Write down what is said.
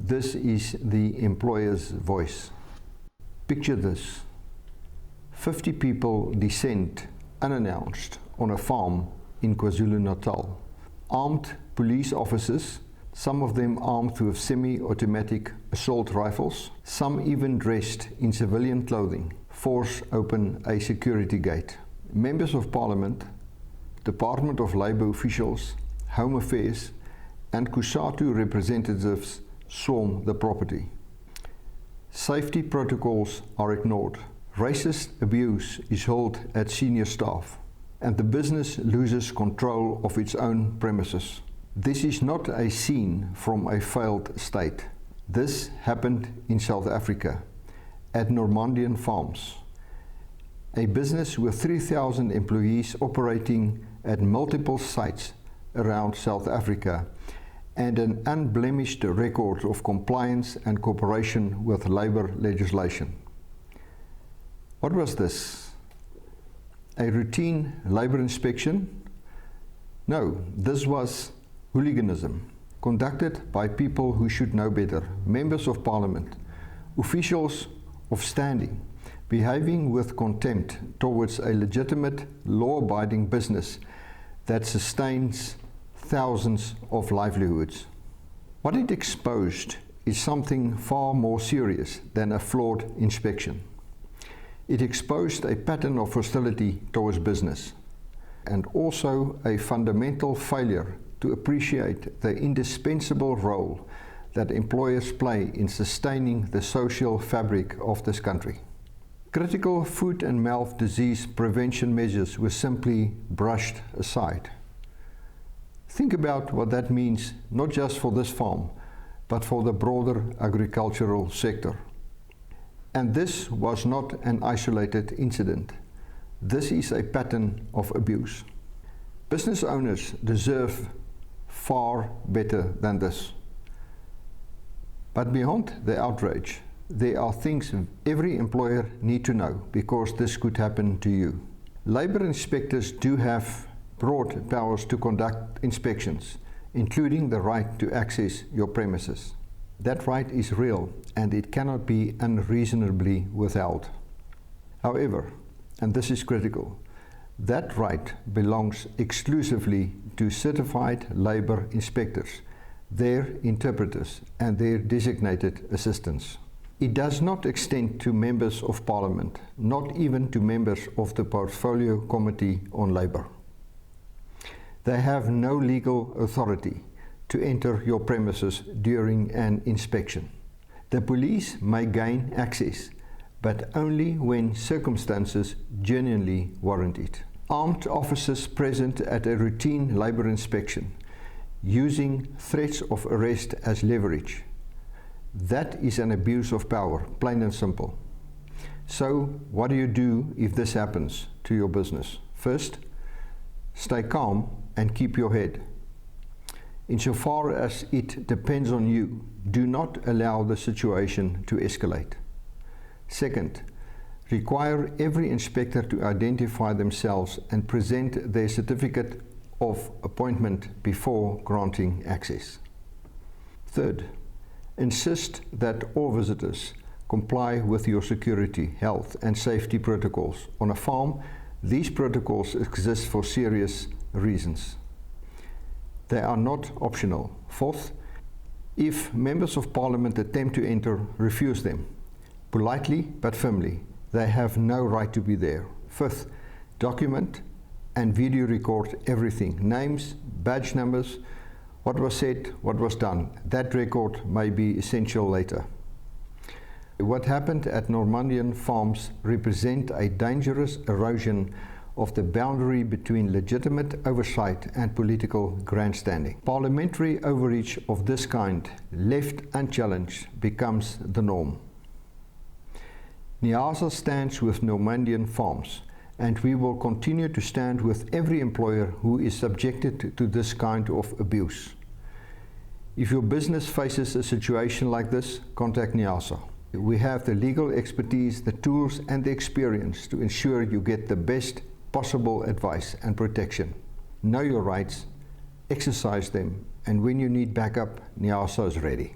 This is the employer's voice. Picture this. 50 people descend unannounced on a farm in KwaZulu-Natal. Armed police officers, some of them armed with semi-automatic assault rifles, some even dressed in civilian clothing, force open a security gate. Members of Parliament, Department of Labour officials, Home Affairs and COSATU representatives swarm the property. Safety protocols are ignored. Racist abuse is hurled at senior staff, and the business loses control of its own premises. This is not a scene from a failed state. This happened in South Africa, at Normandian Farms, a business with 3,000 employees operating at multiple sites around South Africa, and an unblemished record of compliance and cooperation with labour legislation. What was this? A routine labour inspection? No, this was hooliganism, conducted by people who should know better, members of Parliament, officials of standing, behaving with contempt towards a legitimate, law-abiding business that sustains thousands of livelihoods. What it exposed is something far more serious than a flawed inspection. It exposed a pattern of hostility towards business, and also a fundamental failure to appreciate the indispensable role that employers play in sustaining the social fabric of this country. Critical foot and mouth disease prevention measures were simply brushed aside. Think about what that means, not just for this farm, but for the broader agricultural sector. And this was not an isolated incident. This is a pattern of abuse. Business owners deserve far better than this. But beyond the outrage, there are things every employer needs to know, because this could happen to you. Labour inspectors do have broad powers to conduct inspections, including the right to access your premises. That right is real, and it cannot be unreasonably withheld. However, and this is critical, that right belongs exclusively to certified labour inspectors, their interpreters and their designated assistants. It does not extend to members of Parliament, not even to members of the Portfolio Committee on Labour. They have no legal authority to enter your premises during an inspection. The police may gain access, but only when circumstances genuinely warrant it. Armed officers present at a routine labour inspection, using threats of arrest as leverage. That is an abuse of power, plain and simple. So, what do you do if this happens to your business? First, stay calm and keep your head. Insofar as it depends on you, do not allow the situation to escalate. Second, require every inspector to identify themselves and present their certificate of appointment before granting access. Third, insist that all visitors comply with your security, health and safety protocols. On a farm, these protocols exist for serious reasons. They are not optional. Fourth, if members of Parliament attempt to enter, refuse them. Politely but firmly. They have no right to be there. Fifth, document and video record everything. Names, badge numbers, what was said, what was done. That record may be essential later. What happened at Normandian Farms represent a dangerous erosion of the boundary between legitimate oversight and political grandstanding. Parliamentary overreach of this kind, left unchallenged, becomes the norm. NIASA stands with Normandian Farms, and we will continue to stand with every employer who is subjected to this kind of abuse. If your business faces a situation like this, contact NIASA. We have the legal expertise, the tools and the experience to ensure you get the best possible advice and protection. Know your rights, exercise them, and when you need backup, NIASA is ready.